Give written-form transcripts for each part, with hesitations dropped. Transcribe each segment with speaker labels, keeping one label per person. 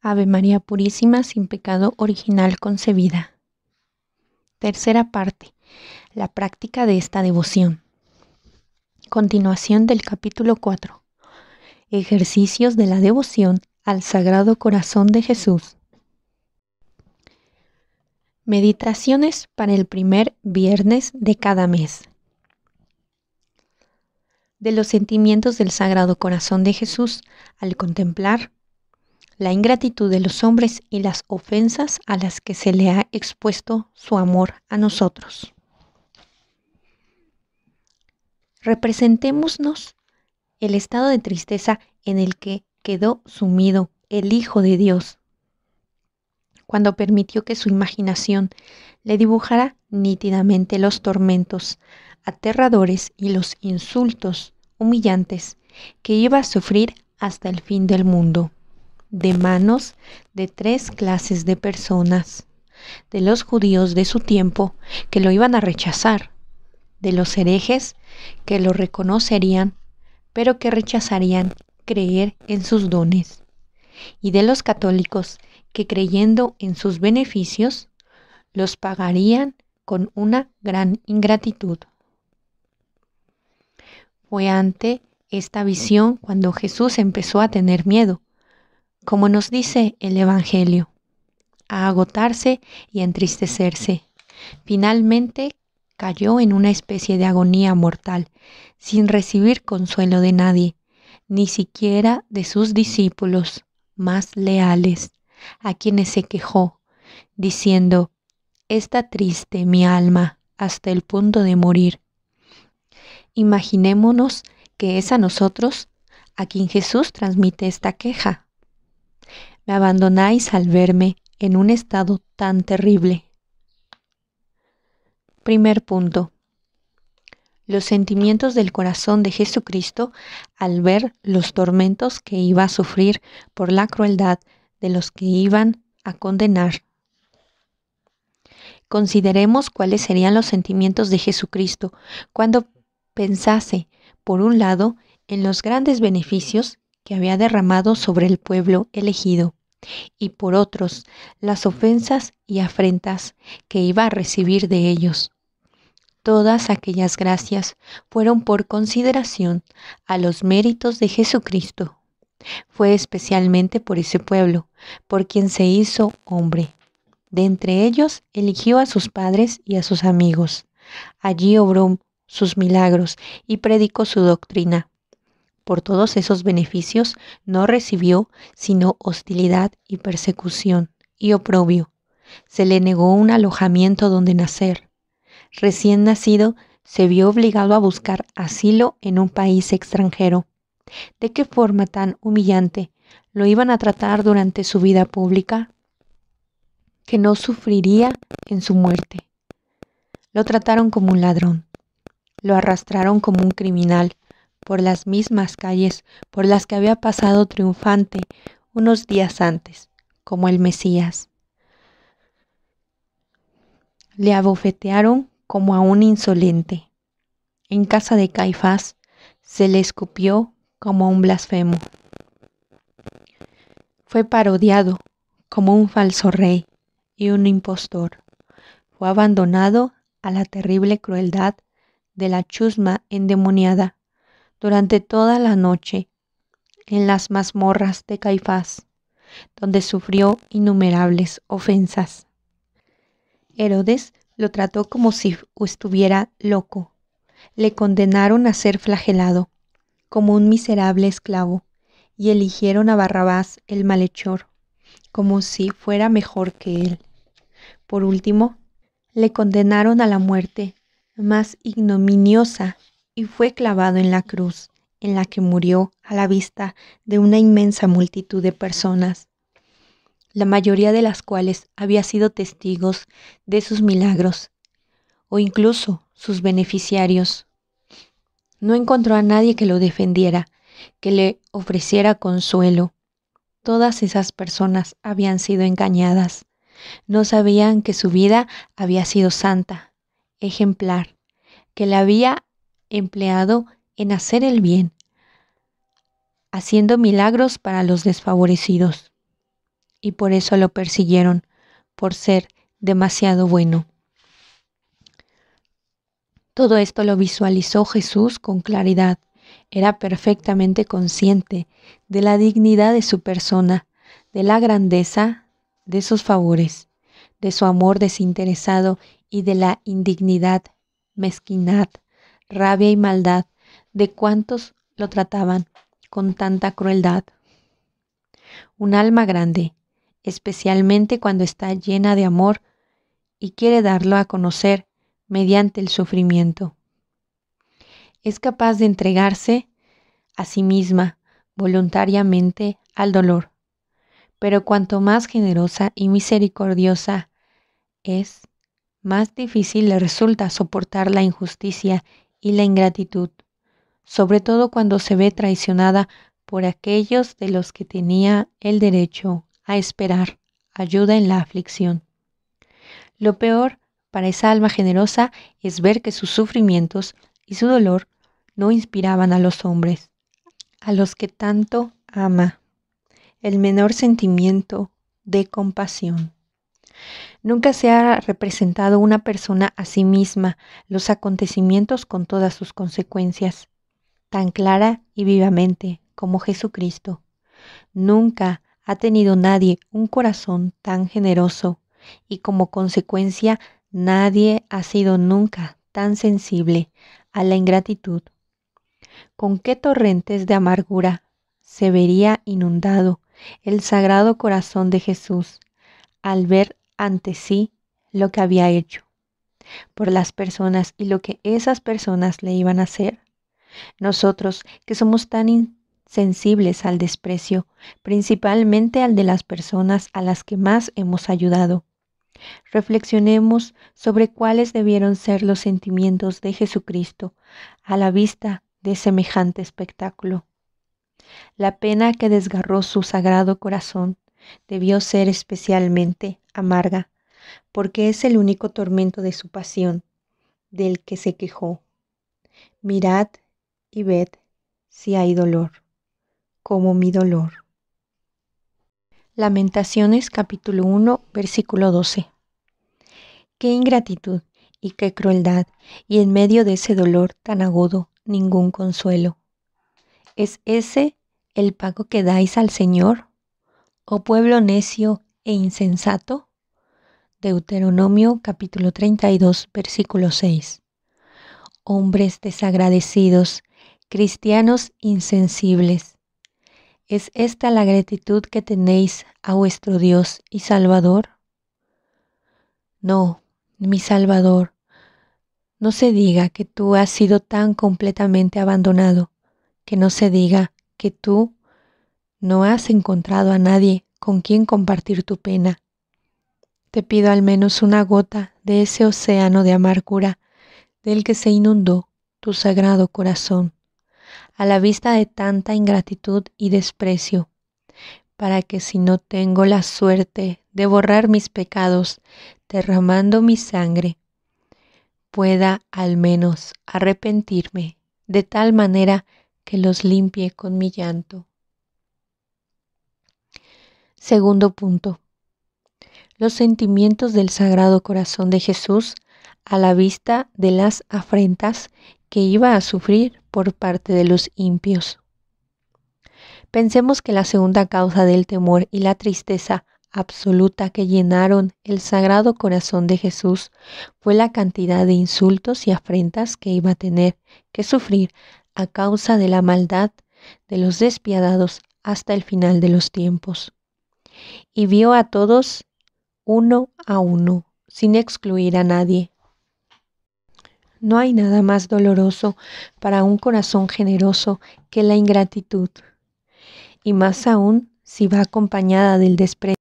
Speaker 1: Ave María Purísima, sin pecado original concebida. Tercera parte. La práctica de esta devoción. Continuación del capítulo 4. Ejercicios de la devoción al Sagrado Corazón de Jesús. Meditaciones para el primer viernes de cada mes. De los sentimientos del Sagrado Corazón de Jesús al contemplar la ingratitud de los hombres y las ofensas a las que se le ha expuesto su amor a nosotros. Representémonos el estado de tristeza en el que quedó sumido el Hijo de Dios, cuando permitió que su imaginación le dibujara nítidamente los tormentos aterradores y los insultos humillantes que iba a sufrir hasta el fin del mundo, de manos de 3 clases de personas: de los judíos de su tiempo, que lo iban a rechazar; de los herejes, que lo reconocerían, pero que rechazarían creer en sus dones; y de los católicos, que creyendo en sus beneficios, los pagarían con una gran ingratitud. Fue ante esta visión cuando Jesús empezó a tener miedo, como nos dice el Evangelio, a agotarse y a entristecerse. Finalmente cayó en una especie de agonía mortal, sin recibir consuelo de nadie, ni siquiera de sus discípulos más leales, a quienes se quejó, diciendo: «Está triste mi alma hasta el punto de morir». Imaginémonos que es a nosotros a quien Jesús transmite esta queja. Me abandonáis al verme en un estado tan terrible. Primer punto. Los sentimientos del corazón de Jesucristo al ver los tormentos que iba a sufrir por la crueldad de los que iban a condenar. Consideremos cuáles serían los sentimientos de Jesucristo cuando pensase, por un lado, en los grandes beneficios que había derramado sobre el pueblo elegido, y por otros, las ofensas y afrentas que iba a recibir de ellos. Todas aquellas gracias fueron por consideración a los méritos de Jesucristo. Fue especialmente por ese pueblo, por quien se hizo hombre. De entre ellos eligió a sus padres y a sus amigos. Allí obró sus milagros y predicó su doctrina. Por todos esos beneficios no recibió sino hostilidad y persecución y oprobio. Se le negó un alojamiento donde nacer. Recién nacido, se vio obligado a buscar asilo en un país extranjero. ¿De qué forma tan humillante lo iban a tratar durante su vida pública? Que no sufriría en su muerte. Lo trataron como un ladrón. Lo arrastraron como un criminal por las mismas calles por las que había pasado triunfante unos días antes, como el Mesías. Le abofetearon como a un insolente. En casa de Caifás se le escupió como a un blasfemo. Fue parodiado como un falso rey y un impostor. Fue abandonado a la terrible crueldad de la chusma endemoniada durante toda la noche en las mazmorras de Caifás, donde sufrió innumerables ofensas. Herodes lo trató como si estuviera loco. Le condenaron a ser flagelado como un miserable esclavo y eligieron a Barrabás el malhechor, como si fuera mejor que él. Por último, le condenaron a la muerte más ignominiosa y fue clavado en la cruz, en la que murió a la vista de una inmensa multitud de personas, la mayoría de las cuales había sido testigos de sus milagros, o incluso sus beneficiarios. No encontró a nadie que lo defendiera, que le ofreciera consuelo. Todas esas personas habían sido engañadas. No sabían que su vida había sido santa, ejemplar, que la había empleado en hacer el bien, haciendo milagros para los desfavorecidos. y por eso lo persiguieron, por ser demasiado bueno. Todo esto lo visualizó Jesús con claridad. Era perfectamente consciente de la dignidad de su persona, de la grandeza de sus favores, de su amor desinteresado y de la indignidad, mezquindad, rabia y maldad de cuantos lo trataban con tanta crueldad. Un alma grande, especialmente cuando está llena de amor y quiere darlo a conocer mediante el sufrimiento. Es capaz de entregarse a sí misma voluntariamente al dolor, pero cuanto más generosa y misericordiosa es, más difícil le resulta soportar la injusticia y la ingratitud, sobre todo cuando se ve traicionada por aquellos de los que tenía el derecho a esperar ayuda en la aflicción. Lo peor para esa alma generosa es ver que sus sufrimientos y su dolor no inspiraban a los hombres, a los que tanto ama, el menor sentimiento de compasión. Nunca se ha representado una persona a sí misma los acontecimientos con todas sus consecuencias, tan clara y vivamente como Jesucristo. Nunca ha tenido nadie un corazón tan generoso y como consecuencia nadie ha sido nunca tan sensible a la ingratitud. Con qué torrentes de amargura se vería inundado el Sagrado Corazón de Jesús al ver ante sí lo que había hecho por las personas y lo que esas personas le iban a hacer. Nosotros que somos tan insensibles al desprecio, principalmente al de las personas a las que más hemos ayudado. Reflexionemos sobre cuáles debieron ser los sentimientos de Jesucristo a la vista de semejante espectáculo. La pena que desgarró su sagrado corazón debió ser especialmente amarga, porque es el único tormento de su pasión, del que se quejó. Mirad y ved si hay dolor, como mi dolor. Lamentaciones capítulo 1, versículo 12. Qué ingratitud y qué crueldad, y en medio de ese dolor tan agudo, ningún consuelo. ¿Es ese el pago que dais al Señor, oh pueblo necio e insensato? Deuteronomio capítulo 32, versículo 6. Hombres desagradecidos, cristianos insensibles. ¿Es esta la gratitud que tenéis a vuestro Dios y Salvador? No, mi Salvador, no se diga que tú has sido tan completamente abandonado, que no se diga que tú no has encontrado a nadie con quien compartir tu pena. Te pido al menos una gota de ese océano de amargura del que se inundó tu sagrado corazón, a la vista de tanta ingratitud y desprecio, para que si no tengo la suerte de borrar mis pecados derramando mi sangre, pueda al menos arrepentirme de tal manera que los limpie con mi llanto. Segundo punto. Los sentimientos del Sagrado Corazón de Jesús a la vista de las afrentas que iba a sufrir por parte de los impios. Pensemos que la segunda causa del temor y la tristeza absoluta que llenaron el Sagrado Corazón de Jesús fue la cantidad de insultos y afrentas que iba a tener que sufrir a causa de la maldad de los despiadados hasta el final de los tiempos. Y vio a todos uno a uno, sin excluir a nadie. No hay nada más doloroso para un corazón generoso que la ingratitud, y más aún si va acompañada del desprecio.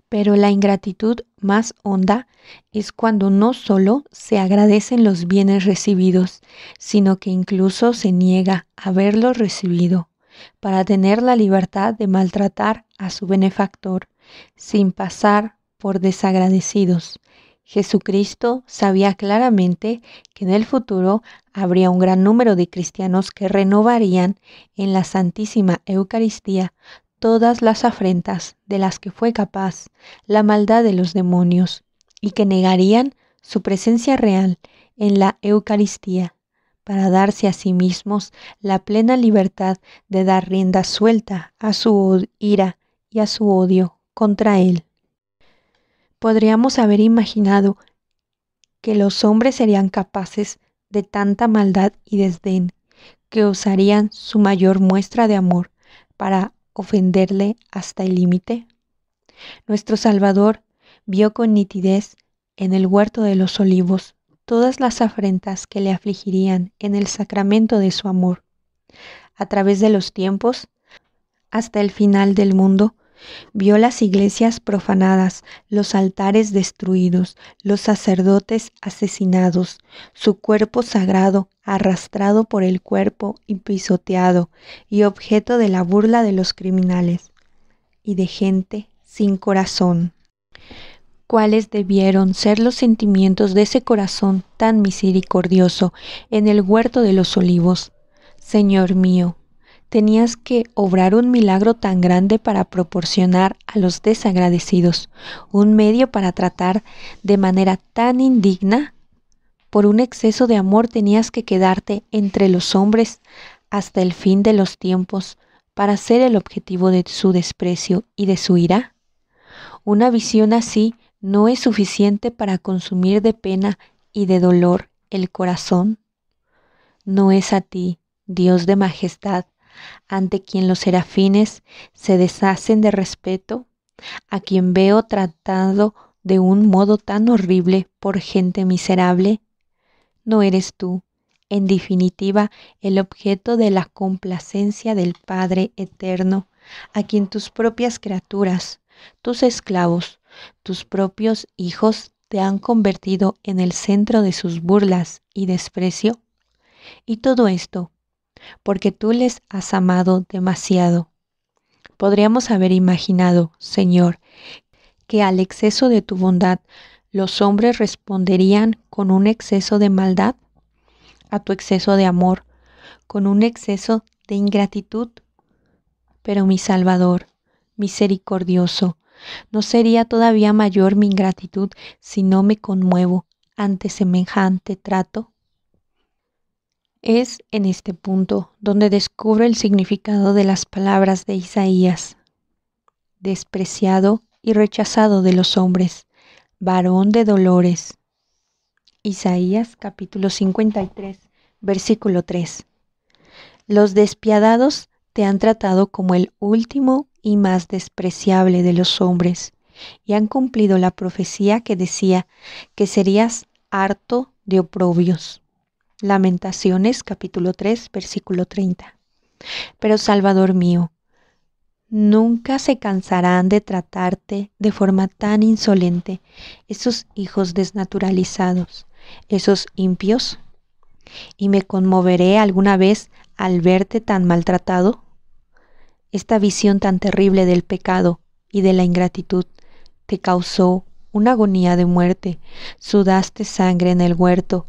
Speaker 1: Pero la ingratitud más honda es cuando no solo se agradecen los bienes recibidos, sino que incluso se niega a haberlos recibido, para tener la libertad de maltratar a su benefactor, sin pasar por desagradecidos. Jesucristo sabía claramente que en el futuro habría un gran número de cristianos que renovarían en la Santísima Eucaristía todas las afrentas de las que fue capaz la maldad de los demonios y que negarían su presencia real en la Eucaristía para darse a sí mismos la plena libertad de dar rienda suelta a su ira y a su odio contra él. Podríamos haber imaginado que los hombres serían capaces de tanta maldad y desdén, que usarían su mayor muestra de amor para ofenderle hasta el límite. Nuestro Salvador vio con nitidez en el huerto de los olivos todas las afrentas que le afligirían en el sacramento de su amor. A través de los tiempos, hasta el final del mundo, vio las iglesias profanadas, los altares destruidos, los sacerdotes asesinados, su cuerpo sagrado arrastrado por el cuerpo y pisoteado y objeto de la burla de los criminales y de gente sin corazón. ¿Cuáles debieron ser los sentimientos de ese corazón tan misericordioso en el huerto de los olivos? Señor mío, tenías que obrar un milagro tan grande para proporcionar a los desagradecidos un medio para tratar de manera tan indigna. Por un exceso de amor tenías que quedarte entre los hombres hasta el fin de los tiempos para ser el objetivo de su desprecio y de su ira. Una visión así no es suficiente para consumir de pena y de dolor el corazón. ¿No es a ti, Dios de majestad, ante quien los serafines se deshacen de respeto, a quien veo tratado de un modo tan horrible por gente miserable? ¿No eres tú, en definitiva, el objeto de la complacencia del Padre Eterno, a quien tus propias criaturas, tus esclavos, tus propios hijos te han convertido en el centro de sus burlas y desprecio? Y todo esto, porque tú les has amado demasiado. Podríamos haber imaginado, Señor, que al exceso de tu bondad los hombres responderían con un exceso de maldad, a tu exceso de amor, con un exceso de ingratitud. Pero mi Salvador, misericordioso, ¿no sería todavía mayor mi ingratitud si no me conmuevo ante semejante trato? Es en este punto donde descubro el significado de las palabras de Isaías: despreciado y rechazado de los hombres, varón de dolores. Isaías capítulo 53, versículo 3. Los despiadados te han tratado como el último y más despreciable de los hombres, y han cumplido la profecía que decía que serías harto de oprobios. Lamentaciones capítulo 3, versículo 30. Pero Salvador mío, nunca se cansarán de tratarte de forma tan insolente esos hijos desnaturalizados, esos impios. ¿Y me conmoveré alguna vez al verte tan maltratado? Esta visión tan terrible del pecado y de la ingratitud te causó una agonía de muerte, sudaste sangre en el huerto.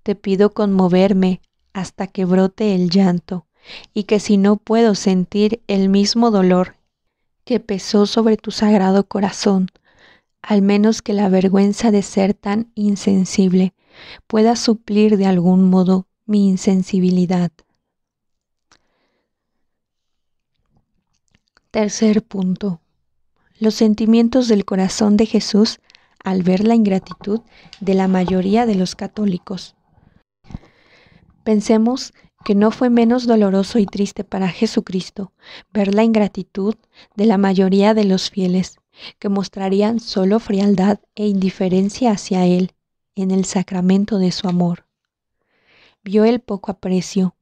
Speaker 1: Te pido conmoverme hasta que brote el llanto, y que si no puedo sentir el mismo dolor que pesó sobre tu sagrado corazón, al menos que la vergüenza de ser tan insensible pueda suplir de algún modo mi insensibilidad. Tercer punto. Los sentimientos del corazón de Jesús al ver la ingratitud de la mayoría de los católicos. Pensemos que no fue menos doloroso y triste para Jesucristo ver la ingratitud de la mayoría de los fieles, que mostrarían solo frialdad e indiferencia hacia Él en el sacramento de su amor. Vio el poco aprecio,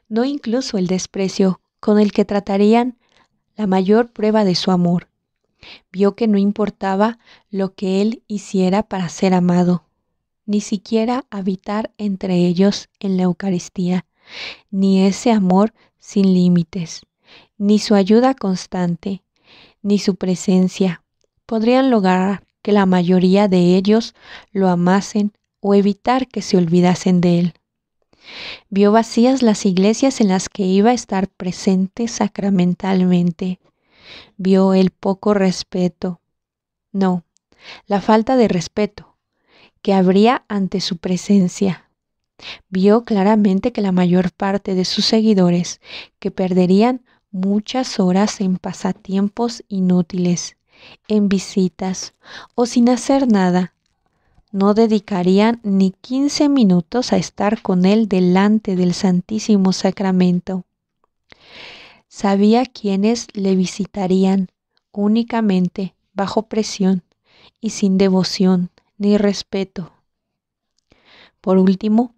Speaker 1: no incluso el desprecio, con el que tratarían la mayor prueba de su amor. Vio que no importaba lo que Él hiciera para ser amado, ni siquiera habitar entre ellos en la Eucaristía, ni ese amor sin límites, ni su ayuda constante, ni su presencia podrían lograr que la mayoría de ellos lo amasen o evitar que se olvidasen de él. Vio vacías las iglesias en las que iba a estar presente sacramentalmente. Vio el poco respeto, no, la falta de respeto que habría ante su presencia. Vio claramente que la mayor parte de sus seguidores, que perderían muchas horas en pasatiempos inútiles, en visitas o sin hacer nada, no dedicarían ni 15 minutos a estar con él delante del Santísimo Sacramento. Sabía quiénes le visitarían únicamente bajo presión y sin devoción ni respeto. Por último,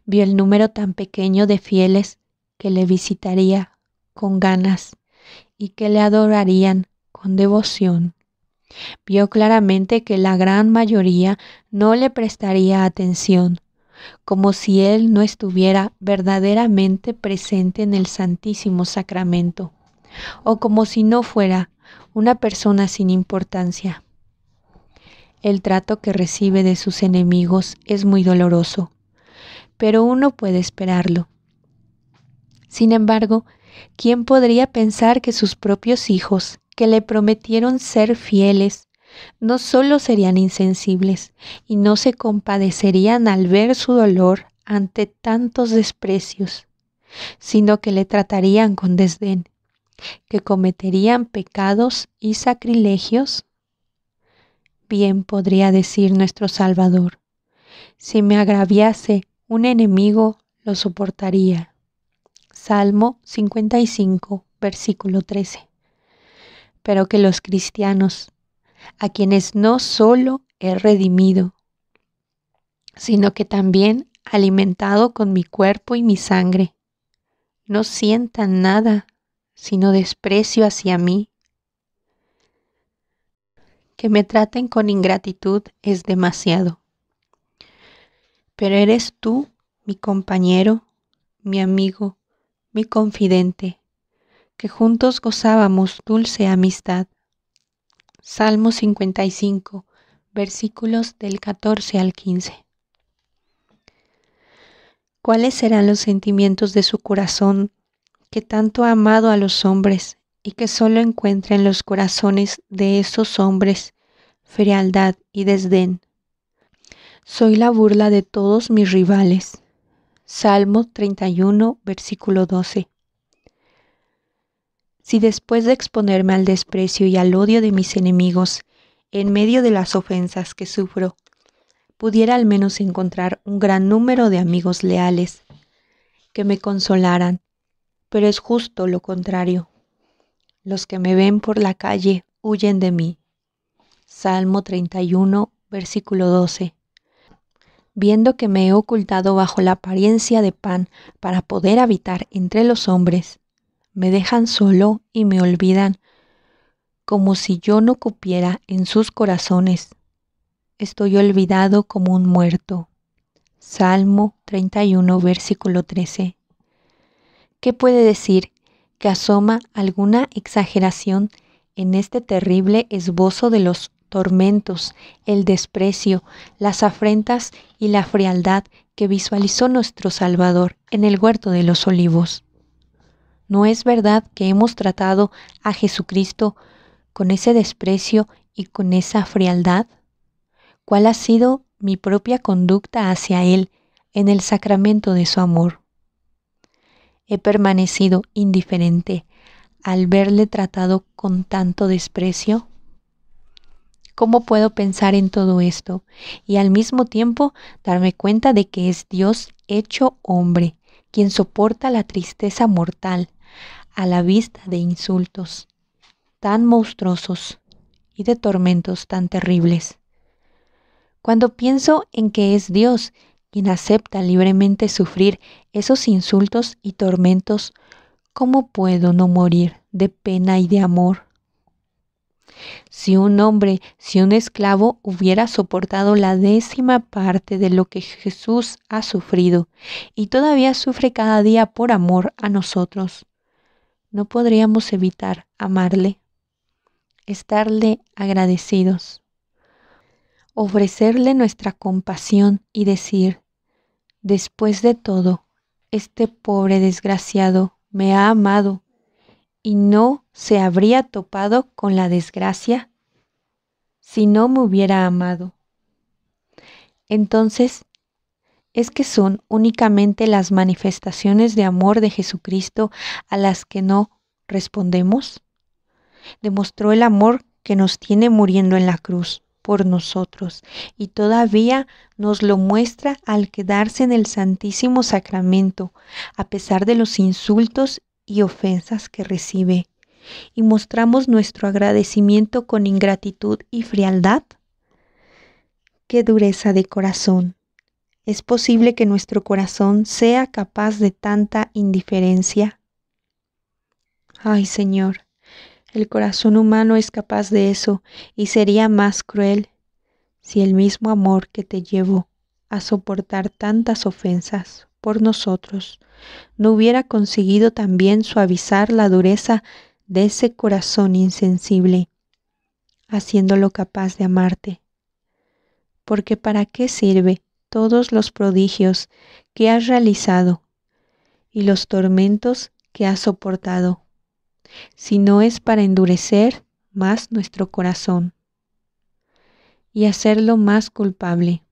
Speaker 1: vio el número tan pequeño de fieles que le visitaría con ganas y que le adorarían con devoción. Vio claramente que la gran mayoría no le prestaría atención, como si él no estuviera verdaderamente presente en el Santísimo Sacramento, o como si no fuera una persona sin importancia. El trato que recibe de sus enemigos es muy doloroso, pero uno puede esperarlo. Sin embargo, ¿quién podría pensar que sus propios hijos, que le prometieron ser fieles, no solo serían insensibles y no se compadecerían al ver su dolor ante tantos desprecios, sino que le tratarían con desdén, que cometerían pecados y sacrilegios? Bien podría decir nuestro Salvador: si me agraviase un enemigo, lo soportaría. Salmo 55, versículo 13. Pero que los cristianos, a quienes no solo he redimido, sino que también alimentado con mi cuerpo y mi sangre, no sientan nada sino desprecio hacia mí. Que me traten con ingratitud es demasiado. Pero eres tú, mi compañero, mi amigo, mi confidente, que juntos gozábamos dulce amistad. Salmo 55, versículos del 14 al 15. ¿Cuáles serán los sentimientos de su corazón, que tanto ha amado a los hombres y que solo encuentra en los corazones de esos hombres frialdad y desdén? Soy la burla de todos mis rivales. Salmo 31, versículo 12. Si después de exponerme al desprecio y al odio de mis enemigos, en medio de las ofensas que sufro, pudiera al menos encontrar un gran número de amigos leales que me consolaran, pero es justo lo contrario. Los que me ven por la calle huyen de mí. Salmo 31, versículo 12. Viendo que me he ocultado bajo la apariencia de pan para poder habitar entre los hombres, me dejan solo y me olvidan, como si yo no cupiera en sus corazones. Estoy olvidado como un muerto. Salmo 31, versículo 13. ¿Qué puede decir que asoma alguna exageración en este terrible esbozo de los tormentos, el desprecio, las afrentas y la frialdad que visualizó nuestro Salvador en el huerto de los olivos? ¿No es verdad que hemos tratado a Jesucristo con ese desprecio y con esa frialdad? ¿Cuál ha sido mi propia conducta hacia Él en el sacramento de su amor? ¿He permanecido indiferente al verle tratado con tanto desprecio? ¿Cómo puedo pensar en todo esto y al mismo tiempo darme cuenta de que es Dios hecho hombre, quien soporta la tristeza mortal a la vista de insultos tan monstruosos y de tormentos tan terribles? Cuando pienso en que es Dios quien acepta libremente sufrir esos insultos y tormentos, ¿cómo puedo no morir de pena y de amor? Si un hombre, si un esclavo hubiera soportado la 10ª parte de lo que Jesús ha sufrido y todavía sufre cada día por amor a nosotros, ¿no podríamos evitar amarle, estarle agradecidos, ofrecerle nuestra compasión y decir: después de todo, este pobre desgraciado me ha amado y no se habría topado con la desgracia si no me hubiera amado? Entonces, ¿es que son únicamente las manifestaciones de amor de Jesucristo a las que no respondemos? Demostró el amor que nos tiene muriendo en la cruz por nosotros y todavía nos lo muestra al quedarse en el Santísimo Sacramento a pesar de los insultos y ofensas que recibe, y mostramos nuestro agradecimiento con ingratitud y frialdad. ¡Qué dureza de corazón! ¿Es posible que nuestro corazón sea capaz de tanta indiferencia? Ay, Señor, el corazón humano es capaz de eso y sería más cruel si el mismo amor que te llevó a soportar tantas ofensas por nosotros no hubiera conseguido también suavizar la dureza de ese corazón insensible, haciéndolo capaz de amarte. Porque ¿para qué sirve todos los prodigios que has realizado y los tormentos que has soportado, si no es para endurecer más nuestro corazón y hacerlo más culpable?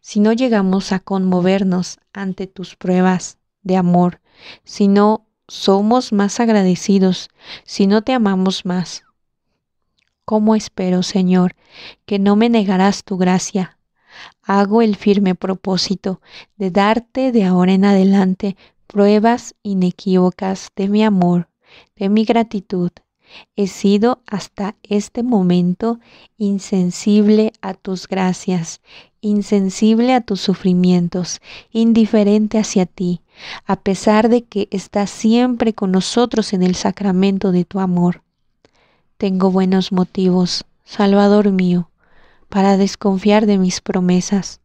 Speaker 1: Si no llegamos a conmovernos ante tus pruebas de amor, si no somos más agradecidos, si no te amamos más, ¿cómo espero, Señor, que no me negarás tu gracia? Hago el firme propósito de darte de ahora en adelante pruebas inequívocas de mi amor, de mi gratitud. He sido hasta este momento insensible a tus gracias, insensible a tus sufrimientos, indiferente hacia ti, a pesar de que estás siempre con nosotros en el sacramento de tu amor. Tengo buenos motivos, Salvador mío, para desconfiar de mis promesas,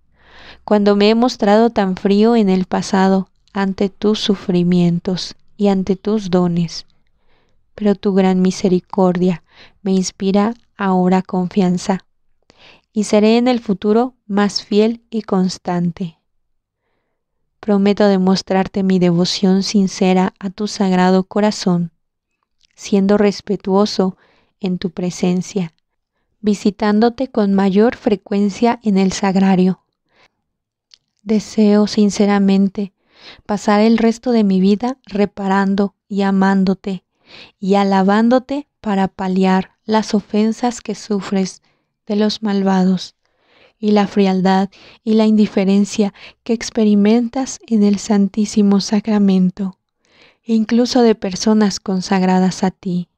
Speaker 1: cuando me he mostrado tan frío en el pasado ante tus sufrimientos y ante tus dones. Pero tu gran misericordia me inspira ahora confianza, y seré en el futuro más fiel y constante. Prometo demostrarte mi devoción sincera a tu sagrado corazón, siendo respetuoso en tu presencia, visitándote con mayor frecuencia en el sagrario. Deseo sinceramente pasar el resto de mi vida reparando y amándote y alabándote para paliar las ofensas que sufres de los malvados y la frialdad y la indiferencia que experimentas en el Santísimo Sacramento, incluso de personas consagradas a ti.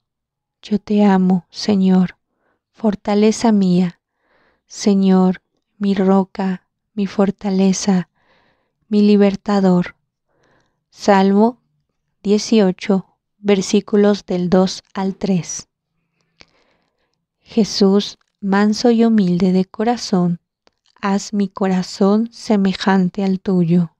Speaker 1: Yo te amo, Señor, fortaleza mía, Señor, mi roca, mi fortaleza, mi libertador. Salmo 18, versículos del 2 al 3. Jesús, manso y humilde de corazón, haz mi corazón semejante al tuyo.